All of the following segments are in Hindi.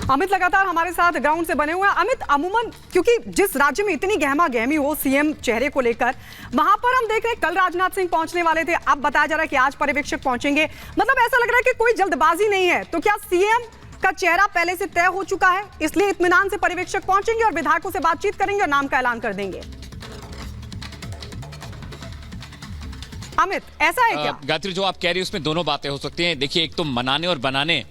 अमित लगातार हमारे साथ ग्राउंड से बने हुए हैं। अमित, अमूमन क्योंकि जिस राज्य में इतनी गहमा गहमी हो सीएम चेहरे को लेकर, वहां पर हम देख रहे हैं कल राजनाथ सिंह पहुंचने वाले थे, अब बताया जा रहा है कि आज पर्यवेक्षक पहुंचेंगे। मतलब ऐसा लग रहा है कि कोई जल्दबाजी नहीं है। तो क्या सीएम का चेहरा पहले से तय हो चुका है, इसलिए इत्मीनान से पर्यवेक्षक पहुंचेंगे और विधायकों से बातचीत करेंगे और नाम का ऐलान कर देंगे? अमित, ऐसा है क्या? गायत्री, जो आप कह रही है उसमें दोनों बातें हो सकती हैं। देखिए, एक तो मनाने और बनाने,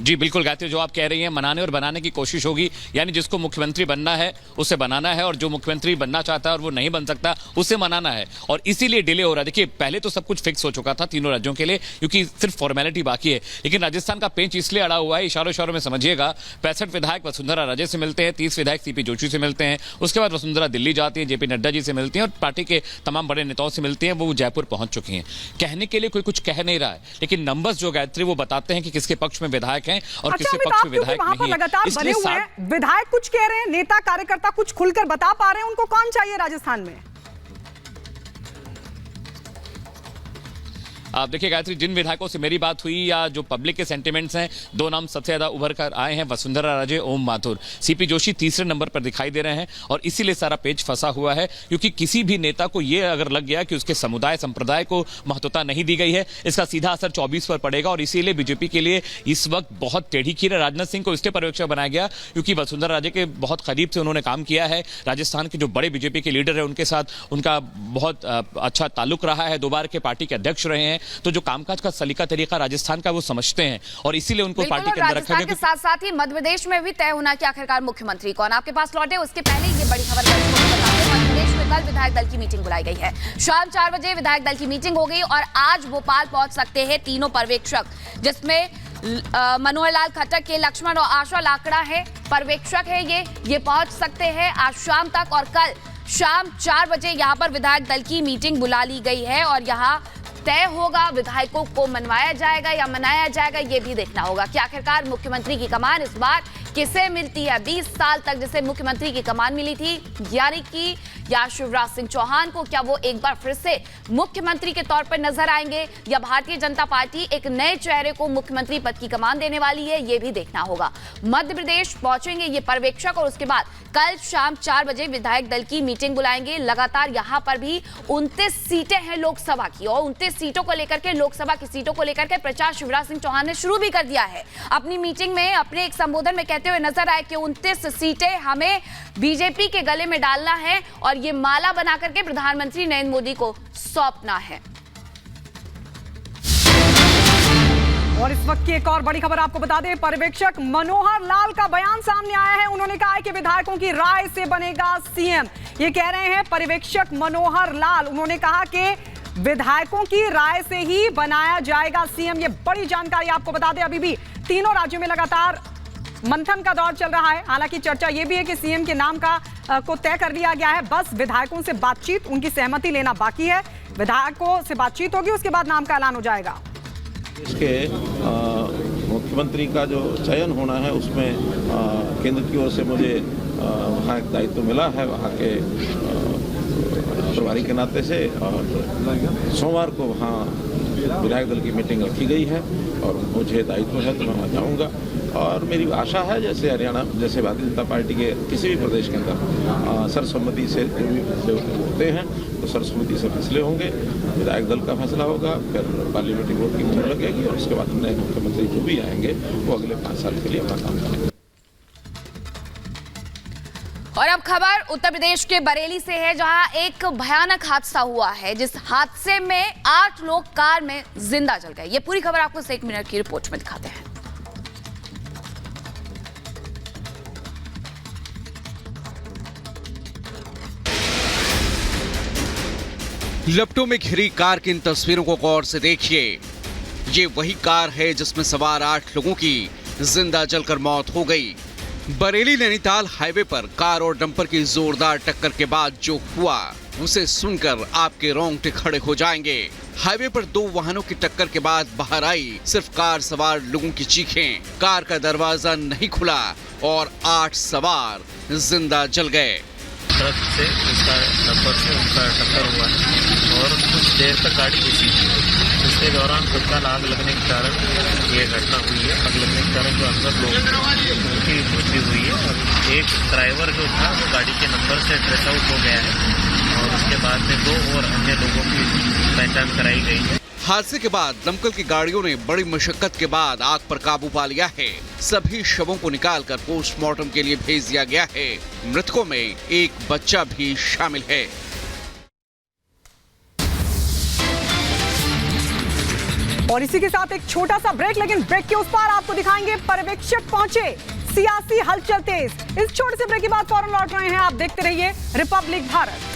जी बिल्कुल गायत्री, जो आप कह रही हैं मनाने और बनाने की कोशिश होगी, यानी जिसको मुख्यमंत्री बनना है उसे बनाना है और जो मुख्यमंत्री बनना चाहता है और वो नहीं बन सकता उसे मनाना है, और इसीलिए डिले हो रहा है। देखिए, पहले तो सब कुछ फिक्स हो चुका था तीनों राज्यों के लिए, क्योंकि सिर्फ फॉर्मेलिटी बाकी है, लेकिन राजस्थान का पेंच इसलिए अड़ा हुआ है, इशारों इशारों में समझिएगा। 65 विधायक वसुंधरा राजे से मिलते हैं, 30 विधायक सीपी जोशी से मिलते हैं, उसके बाद वसुंधरा दिल्ली जाती है, जेपी नड्डा जी से मिलती हैं और पार्टी के तमाम बड़े नेताओं से मिलती हैं। वो जयपुर पहुंच चुकी हैं। कहने के लिए कोई कुछ कह नहीं रहा है, लेकिन नंबर्स जो गायत्री वो बताते हैं कि किसके पक्ष में विधायक हैं और किसके पक्ष में विधायक नहीं है। लगातार बने हुए हैं, विधायक कुछ कह रहे हैं, नेता कार्यकर्ता कुछ खुलकर बता पा रहे हैं उनको कौन चाहिए राजस्थान में? आप देखिए गायत्री, जिन विधायकों से मेरी बात हुई या जो पब्लिक के सेंटिमेंट्स हैं, दो नाम सबसे ज्यादा उभर कर आए हैं, वसुंधरा राजे, ओम माथुर। सीपी जोशी तीसरे नंबर पर दिखाई दे रहे हैं और इसीलिए सारा पेच फंसा हुआ है, क्योंकि किसी भी नेता को यह अगर लग गया कि उसके समुदाय संप्रदाय को महत्वता नहीं दी गई है, इसका सीधा असर 24 पर पड़ेगा। और इसीलिए बीजेपी के लिए इस वक्त बहुत टेढ़ी खीर है। राजनाथ सिंह को इसलिए पर्यवेक्षक बनाया गया क्योंकि वसुंधरा राजे के बहुत करीब से उन्होंने काम किया है। राजस्थान के जो बड़े बीजेपी के लीडर है उनके साथ उनका बहुत अच्छा ताल्लुक रहा है, 2 बार के पार्टी के अध्यक्ष रहे हैं, तो जो कामकाज का सलीका तरीका राजस्थान का वो समझते हैं और इसीलिए उनको पार्टी के अंदर रखा गया। के साथ साथ ही मध्य प्रदेश में भी तय होना कि आखिरकार मुख्यमंत्री कौन। आपके पास लौटे उसके पहले ये बड़ी खबर मध्य प्रदेश में कल विधायक दल की मीटिंग बुलाई गई है। शाम 4 बजे विधायक दल की मीटिंग हो गई और आज भोपाल पहुंच सकते हैं तीनों पर्यवेक्षक, जिसमें मनोहर लाल खट्टर के लक्ष्मण और आशा लाकड़ा है पर्यवेक्षक है। ये पहुंच सकते हैं आज शाम तक और कल शाम 4 बजे यहाँ पर विधायक दल की मीटिंग बुला ली गई है और यहाँ तय होगा विधायकों को मनवाया जाएगा या मनाया जाएगा, ये भी देखना होगा कि आखिरकार मुख्यमंत्री की कमान इस बार किसे मिलती है। 20 साल तक जिसे मुख्यमंत्री की कमान मिली थी, यानी कि या शिवराज सिंह चौहान को, क्या वो एक बार फिर से मुख्यमंत्री के तौर पर नजर आएंगे या भारतीय जनता पार्टी एक नए चेहरे को मुख्यमंत्री पद की कमान देने वाली है, ये भी देखना होगा। मध्य प्रदेश पहुंचेंगे ये पर्यवेक्षक और उसके बाद कल शाम 4 बजे विधायक दल की मीटिंग बुलाएंगे। लगातार यहां पर भी 29 सीटें हैं लोकसभा की और 29 सीटों को लेकर के, लोकसभा की सीटों को लेकर के प्रचार शिवराज सिंह चौहान ने शुरू भी कर दिया है। अपनी मीटिंग में अपने एक संबोधन में कहते हुए नजर आए कि 29 सीटें हमें बीजेपी के गले में डालना है और ये माला बना करके प्रधानमंत्री नरेंद्र मोदी को सौंपना है। और इस वक्त की एक और बड़ी खबर आपको बता दें, पर्यवेक्षक मनोहर लाल का बयान सामने आया है। उन्होंने कहा है कि विधायकों की राय से बनेगा सीएम। ये कह रहे हैं पर्यवेक्षक मनोहर लाल। उन्होंने कहा कि विधायकों की राय से ही बनाया जाएगा सीएम। ये बड़ी जानकारी आपको बता दें। अभी भी तीनों राज्यों में लगातार मंथन का दौर चल रहा है। हालांकि चर्चा ये भी है कि सीएम के नाम को तय कर लिया गया है। बस विधायकों से बातचीत, उनकी सहमति लेना बाकी है। विधायकों से बातचीत होगी, उसके बाद नाम का ऐलान हो जाएगा। इसके मुख्यमंत्री का जो चयन होना है उसमें केंद्र की ओर से मुझे वहाँ एक दायित्व मिला है, वहाँ के प्रभारी के नाते से। और सोमवार को वहाँ विधायक दल की मीटिंग रखी गई है और मुझे दायित्व है तो मैं वहाँ जाऊँगा। और मेरी आशा है जैसे हरियाणा, जैसे भारतीय जनता पार्टी के किसी भी प्रदेश के अंदर सर्वसम्मति से जो भी फैसले होते हैं तो सर्वसम्मति से फैसले होंगे। विधायक दल का फैसला होगा, फिर पार्लियामेंट्री बोर्ड की मुहर लगेगी और उसके बाद नए मुख्यमंत्री जो भी आएंगे वो अगले 5 साल के लिए अपना काम करेंगे। और अब खबर उत्तर प्रदेश के बरेली से है, जहां एक भयानक हादसा हुआ है, जिस हादसे में 8 लोग कार में जिंदा जल गए। ये पूरी खबर आपको 1 मिनट की रिपोर्ट में दिखाते हैं। लपटों में घिरी कार की इन तस्वीरों को गौर से देखिए। ये वही कार है जिसमें सवार 8 लोगों की जिंदा जलकर मौत हो गई। बरेली नैनीताल हाईवे पर कार और डंपर की जोरदार टक्कर के बाद जो हुआ उसे सुनकर आपके रोंगटे खड़े हो जाएंगे। हाईवे पर 2 वाहनों की टक्कर के बाद बाहर आई सिर्फ कार सवार लोगों की चीखें। कार का दरवाजा नहीं खुला और 8 सवार जिंदा जल गए। ट्रक से उसका डंपर से उनका टक्कर हुआ है और कुछ देर तक गाड़ी घुसी। के दौरान तत्काल आग लगने के कारण ये घटना हुई है। आग लगने के कारण जो अंदर लोग उनकी मृत्यु हुई है और एक ड्राइवर जो था वो गाड़ी के नंबर से ड्रेस आउट हो गया है और उसके बाद में 2 और अन्य लोगों की पहचान कराई गई है। हादसे के बाद दमकल की गाड़ियों ने बड़ी मशक्कत के बाद आग पर काबू पा लिया है। सभी शवों को निकालकर पोस्टमार्टम के लिए भेज दिया गया है। मृतकों में एक बच्चा भी शामिल है। और इसी के साथ एक छोटा सा ब्रेक, लेकिन ब्रेक के उस पार आपको दिखाएंगे पर्यवेक्षक पहुंचे, सियासी हलचल तेज। इस छोटे से ब्रेक के बाद फौरन लौट रहे हैं। आप देखते रहिए रिपब्लिक भारत।